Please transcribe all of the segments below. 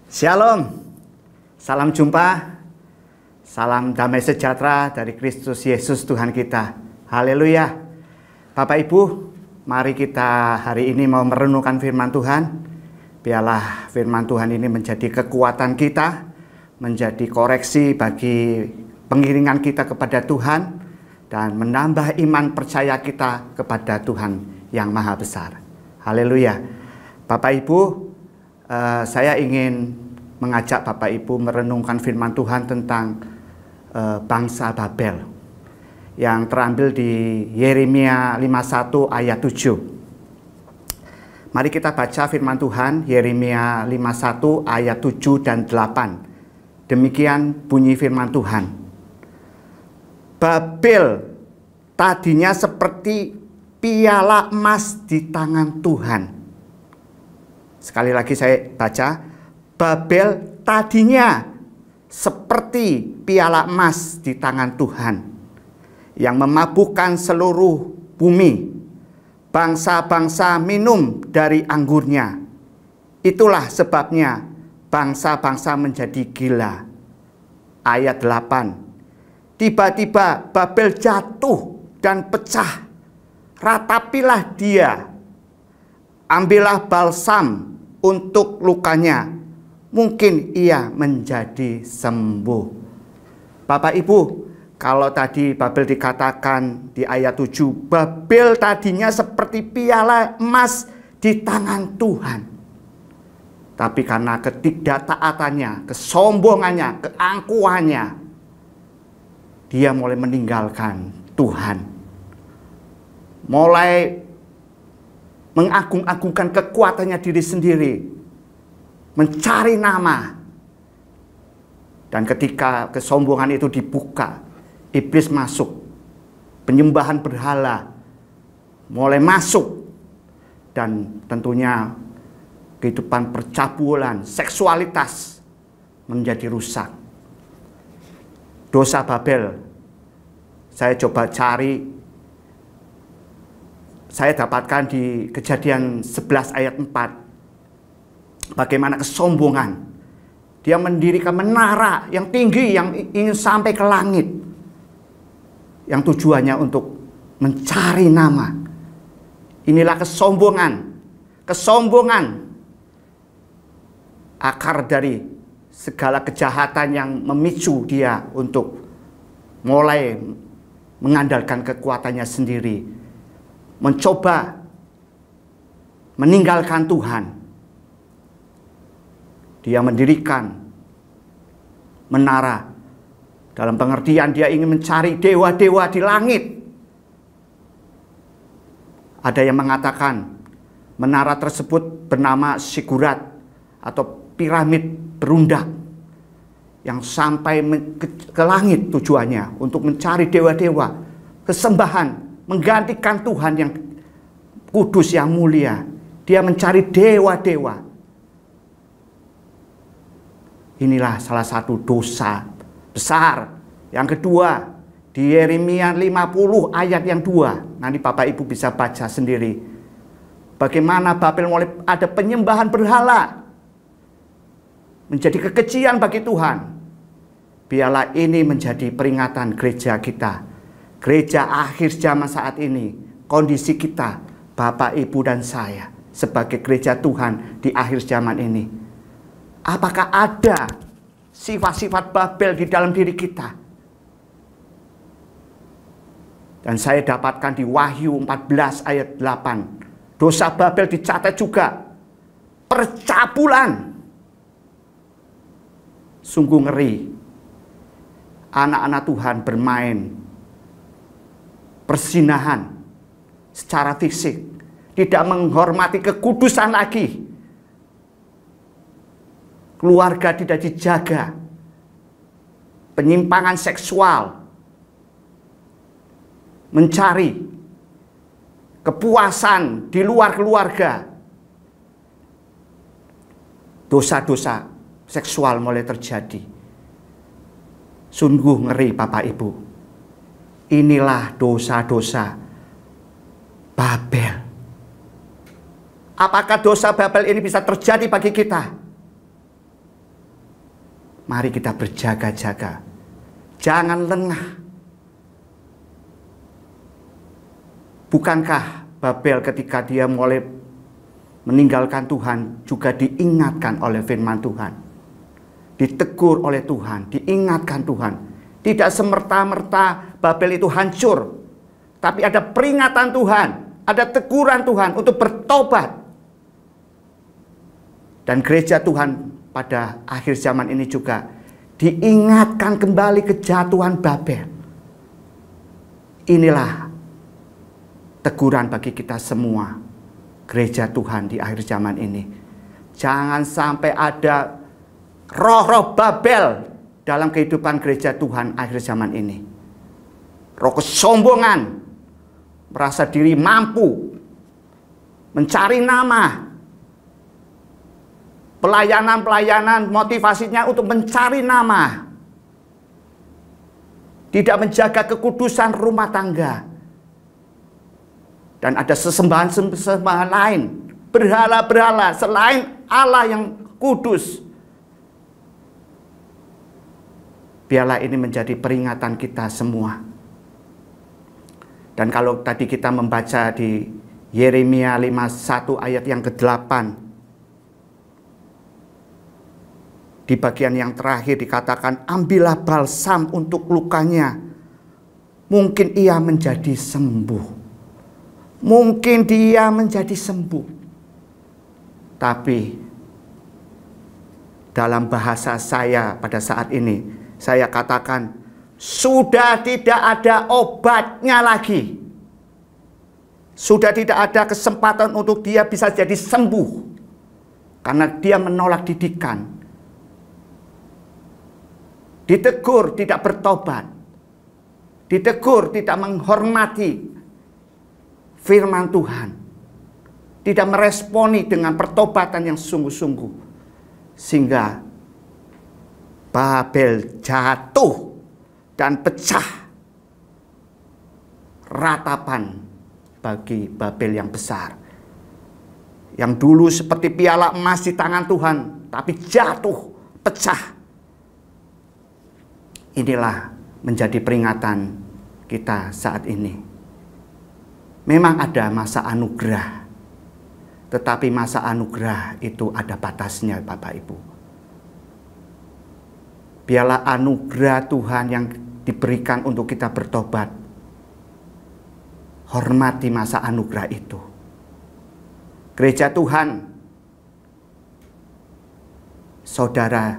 Shalom, salam jumpa, salam damai sejahtera dari Kristus Yesus Tuhan kita. Haleluya. Bapak Ibu, mari kita hari ini mau merenungkan firman Tuhan. Biarlah firman Tuhan ini menjadi kekuatan kita, menjadi koreksi bagi pengiringan kita kepada Tuhan, dan menambah iman percaya kita kepada Tuhan yang Maha Besar. Haleluya. Bapak Ibu, saya ingin mengajak Bapak Ibu merenungkan firman Tuhan tentang bangsa Babel yang terambil di Yeremia 51 ayat 7. Mari kita baca firman Tuhan Yeremia 51 ayat 7 dan 8. Demikian bunyi firman Tuhan. Babel tadinya seperti piala emas di tangan Tuhan. Sekali lagi saya baca, Babel tadinya seperti piala emas di tangan Tuhan yang memabukkan seluruh bumi. Bangsa-bangsa minum dari anggurnya. Itulah sebabnya bangsa-bangsa menjadi gila. Ayat 8. Tiba-tiba Babel jatuh dan pecah. Ratapilah dia. Ambillah balsam untuk lukanya, mungkin ia menjadi sembuh. Bapak Ibu, kalau tadi Babel dikatakan di ayat 7, Babel tadinya seperti piala emas di tangan Tuhan. Tapi karena ketidaktaatannya, kesombongannya, keangkuhannya, dia mulai meninggalkan Tuhan. Mulai mengagung-agungkan kekuatannya diri sendiri, mencari nama. Dan ketika kesombongan itu dibuka, iblis masuk, penyembahan berhala mulai masuk, dan tentunya kehidupan percabulan, seksualitas menjadi rusak. Dosa Babel, saya coba cari, saya dapatkan di Kejadian 11 ayat 4. Bagaimana kesombongan. Dia mendirikan menara yang tinggi, yang ingin sampai ke langit. Yang tujuannya untuk mencari nama. Inilah kesombongan. Kesombongan. Akar dari segala kejahatan yang memicu dia untuk mulai mengandalkan kekuatannya sendiri. Mencoba meninggalkan Tuhan. Dia mendirikan menara. Dalam pengertian dia ingin mencari dewa-dewa di langit. Ada yang mengatakan menara tersebut bernama Sigurat atau piramid berundak, yang sampai ke langit tujuannya untuk mencari dewa-dewa, kesembahan, menggantikan Tuhan yang kudus, yang mulia. Dia mencari dewa-dewa. Inilah salah satu dosa besar. Yang kedua, di Yeremia 50 ayat yang 2. Nanti Bapak Ibu bisa baca sendiri. Bagaimana Babel mulai ada penyembahan berhala. Menjadi kekejian bagi Tuhan. Biarlah ini menjadi peringatan gereja kita. Gereja akhir zaman saat ini, kondisi kita, Bapak, Ibu, dan saya, sebagai gereja Tuhan di akhir zaman ini. Apakah ada sifat-sifat Babel di dalam diri kita? Dan saya dapatkan di Wahyu 14 ayat 8. Dosa Babel dicatat juga. Percabulan. Sungguh ngeri. Anak-anak Tuhan bermain persinahan secara fisik, tidak menghormati kekudusan lagi. Keluarga tidak dijaga. Penyimpangan seksual. Mencari kepuasan di luar keluarga. Dosa-dosa seksual mulai terjadi. Sungguh ngeri Bapak Ibu. Inilah dosa-dosa Babel. Apakah dosa Babel ini bisa terjadi bagi kita? Mari kita berjaga-jaga. Jangan lengah. Bukankah Babel ketika dia mulai meninggalkan Tuhan juga diingatkan oleh firman Tuhan? Ditegur oleh Tuhan, diingatkan Tuhan. Tidak semerta-merta Babel itu hancur. Tapi ada peringatan Tuhan, ada teguran Tuhan untuk bertobat. Dan gereja Tuhan pada akhir zaman ini juga diingatkan kembali kejatuhan Babel. Inilah teguran bagi kita semua, gereja Tuhan di akhir zaman ini. Jangan sampai ada roh-roh Babel dalam kehidupan gereja Tuhan akhir zaman ini. Roh kesombongan, merasa diri mampu, mencari nama, pelayanan-pelayanan motivasinya untuk mencari nama, tidak menjaga kekudusan rumah tangga, dan ada sesembahan-sesembahan lain, berhala-berhala selain Allah yang kudus. Biarlah ini menjadi peringatan kita semua. Dan kalau tadi kita membaca di Yeremia 51 ayat yang ke-8, di bagian yang terakhir dikatakan, ambillah balsam untuk lukanya, mungkin ia menjadi sembuh. Mungkin dia menjadi sembuh. Tapi dalam bahasa saya pada saat ini, saya katakan, sudah tidak ada obatnya lagi. Sudah tidak ada kesempatan untuk dia bisa jadi sembuh. Karena dia menolak didikan. Ditegur tidak bertobat. Ditegur tidak menghormati firman Tuhan. Tidak meresponi dengan pertobatan yang sungguh-sungguh. Sehingga Babel jatuh dan pecah ratapan bagi Babel yang besar. Yang dulu seperti piala emas di tangan Tuhan, tapi jatuh, pecah. Inilah menjadi peringatan kita saat ini. Memang ada masa anugerah, tetapi masa anugerah itu ada batasnya, Bapak Ibu. Biarlah anugerah Tuhan yang diberikan untuk kita bertobat. Hormati masa anugerah itu. Gereja Tuhan, saudara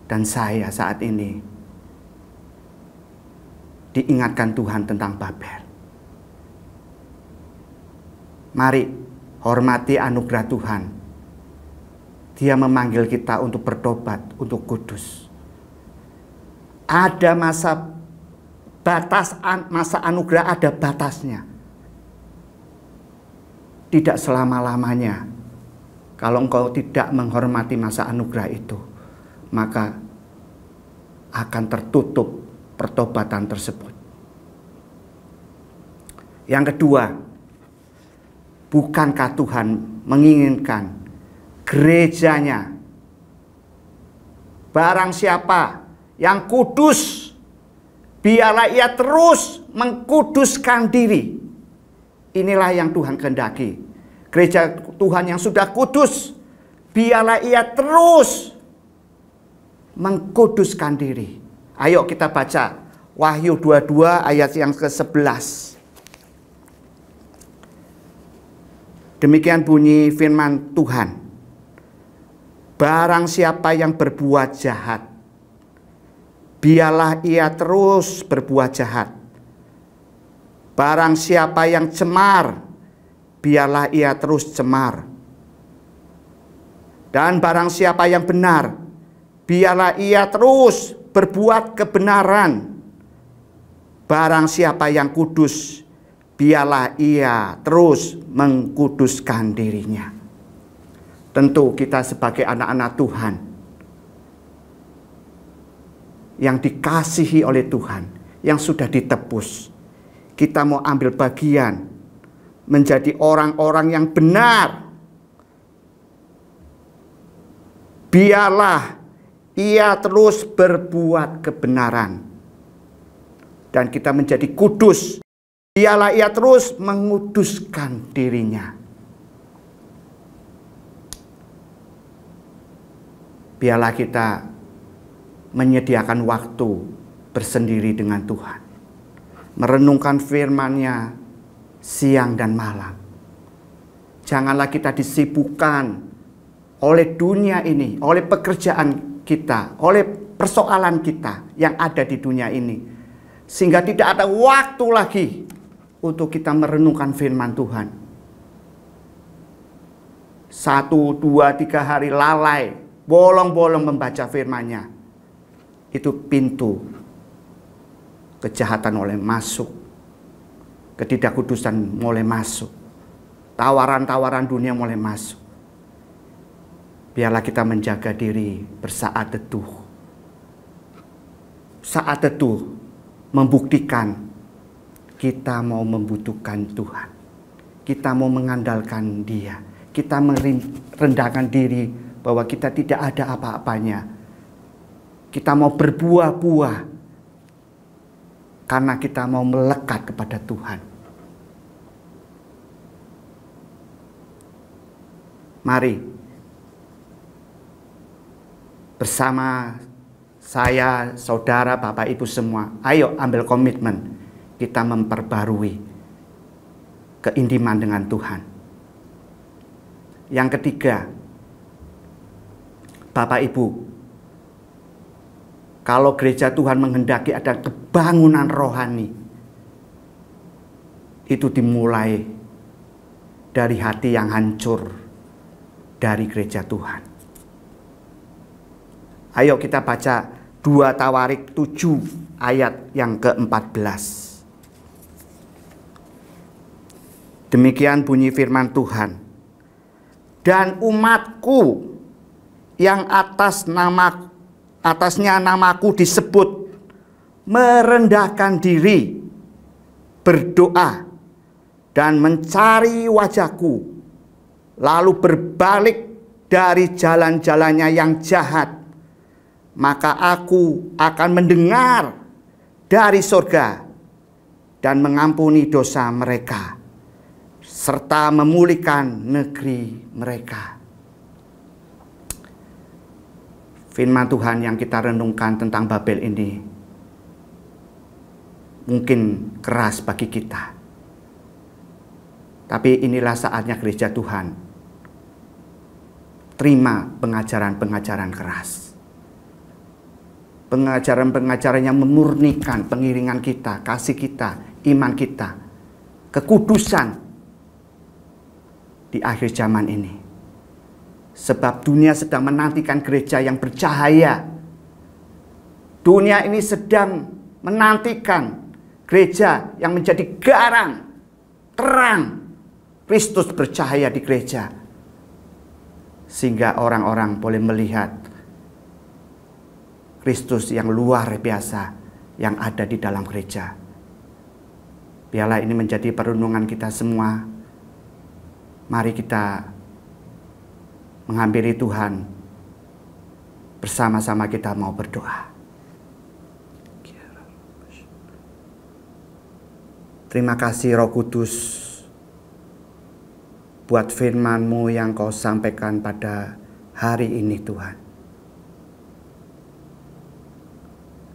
dan saya saat ini diingatkan Tuhan tentang Babel. Mari hormati anugerah Tuhan. Dia memanggil kita untuk bertobat, untuk kudus. Ada masa batas, masa anugerah ada batasnya. Tidak selama-lamanya. Kalau engkau tidak menghormati masa anugerah itu, maka akan tertutup pertobatan tersebut. Yang kedua, bukankah Tuhan menginginkan gerejanya, barang siapa yang kudus, biarlah ia terus mengkuduskan diri. Inilah yang Tuhan kehendaki. Gereja Tuhan yang sudah kudus, biarlah ia terus mengkuduskan diri. Ayo kita baca Wahyu 22 ayat yang ke-11. Demikian bunyi firman Tuhan. Barang siapa yang berbuat jahat, biarlah ia terus berbuat jahat. Barang siapa yang cemar, biarlah ia terus cemar. Dan barang siapa yang benar, biarlah ia terus berbuat kebenaran. Barang siapa yang kudus, biarlah ia terus mengkuduskan dirinya. Tentu kita sebagai anak-anak Tuhan yang dikasihi oleh Tuhan, yang sudah ditebus, kita mau ambil bagian menjadi orang-orang yang benar. Biarlah ia terus berbuat kebenaran. Dan kita menjadi kudus. Dialah ia terus menguduskan dirinya. Biarlah kita menyediakan waktu bersendiri dengan Tuhan. Merenungkan firman-Nya siang dan malam. Janganlah kita disibukkan oleh dunia ini, oleh pekerjaan kita, oleh persoalan kita yang ada di dunia ini. Sehingga tidak ada waktu lagi untuk kita merenungkan firman Tuhan. 1, 2, 3 hari lalai, bolong-bolong membaca firman-Nya. Itu pintu kejahatan mulai masuk. Ketidakkudusan mulai masuk. Tawaran-tawaran dunia mulai masuk. Biarlah kita menjaga diri bersaat teduh. Saat teduh membuktikan kita mau membutuhkan Tuhan. Kita mau mengandalkan Dia. Kita merendahkan diri bahwa kita tidak ada apa-apanya. Kita mau berbuah-buah karena kita mau melekat kepada Tuhan. Mari bersama saya, saudara, Bapak, Ibu semua, ayo ambil komitmen kita memperbarui keintiman dengan Tuhan. Yang ketiga, Bapak, Ibu, kalau gereja Tuhan menghendaki ada kebangunan rohani, itu dimulai dari hati yang hancur dari gereja Tuhan. Ayo kita baca 2 Tawarik 7 ayat yang ke-14. Demikian bunyi firman Tuhan. Dan umatku yang atasnya namaku disebut merendahkan diri, berdoa dan mencari wajahku, lalu berbalik dari jalan-jalannya yang jahat, maka aku akan mendengar dari surga dan mengampuni dosa mereka, serta memulihkan negeri mereka. Firman Tuhan yang kita renungkan tentang Babel ini mungkin keras bagi kita. Tapi inilah saatnya gereja Tuhan terima pengajaran-pengajaran keras. Pengajaran-pengajaran yang memurnikan pengiringan kita, kasih kita, iman kita, kekudusan di akhir zaman ini. Sebab dunia sedang menantikan gereja yang bercahaya. Dunia ini sedang menantikan gereja yang menjadi garang, terang. Kristus bercahaya di gereja. Sehingga orang-orang boleh melihat Kristus yang luar biasa yang ada di dalam gereja. Biarlah ini menjadi perenungan kita semua. Mari kita menghampiri Tuhan. Bersama-sama kita mau berdoa. Terima kasih Roh Kudus buat firman-Mu yang Kau sampaikan pada hari ini Tuhan.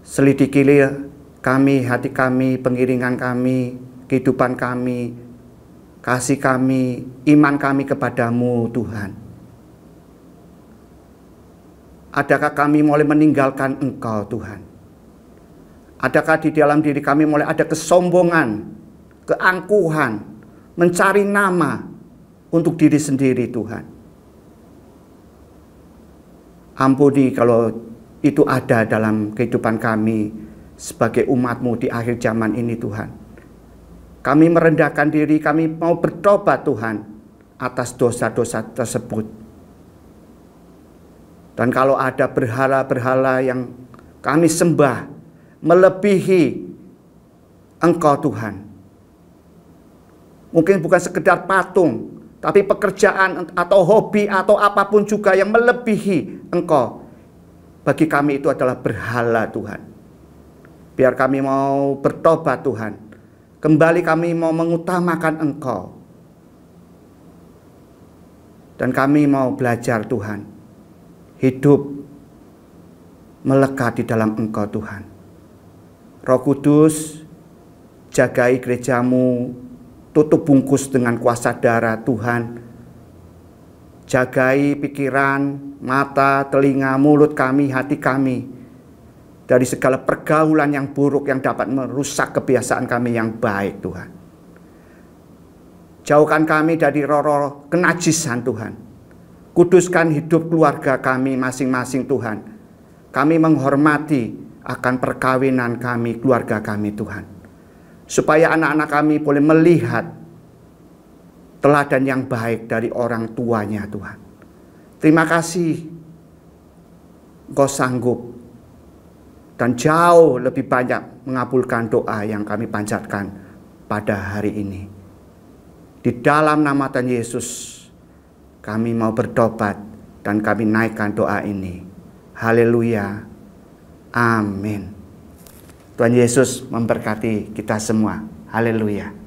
Selidikilah kami, hati kami, pengiringan kami, kehidupan kami, kasih kami, iman kami kepadamu Tuhan. Adakah kami mulai meninggalkan Engkau Tuhan? Adakah di dalam diri kami mulai ada kesombongan, keangkuhan, mencari nama untuk diri sendiri Tuhan? Ampuni kalau itu ada dalam kehidupan kami sebagai umat-Mu di akhir zaman ini Tuhan. Kami merendahkan diri, kami mau bertobat Tuhan atas dosa-dosa tersebut. Dan kalau ada berhala-berhala yang kami sembah melebihi Engkau Tuhan, mungkin bukan sekedar patung, tapi pekerjaan atau hobi atau apapun juga yang melebihi Engkau, bagi kami itu adalah berhala Tuhan. Biar kami mau bertobat Tuhan. Kembali kami mau mengutamakan Engkau. Dan kami mau belajar Tuhan. Hidup melekat di dalam Engkau Tuhan. Roh Kudus, jagai gerejamu, tutup bungkus dengan kuasa darah Tuhan. Jagai pikiran, mata, telinga, mulut kami, hati kami dari segala pergaulan yang buruk yang dapat merusak kebiasaan kami yang baik Tuhan. Jauhkan kami dari roh-roh kenajisan Tuhan. Kuduskan hidup keluarga kami masing-masing Tuhan. Kami menghormati akan perkawinan kami, keluarga kami Tuhan. Supaya anak-anak kami boleh melihat teladan yang baik dari orang tuanya Tuhan. Terima kasih Engkau sanggup dan jauh lebih banyak mengabulkan doa yang kami panjatkan pada hari ini. Di dalam nama Tuhan Yesus kami mau bertobat dan kami naikkan doa ini. Haleluya. Amin. Tuhan Yesus memberkati kita semua. Haleluya.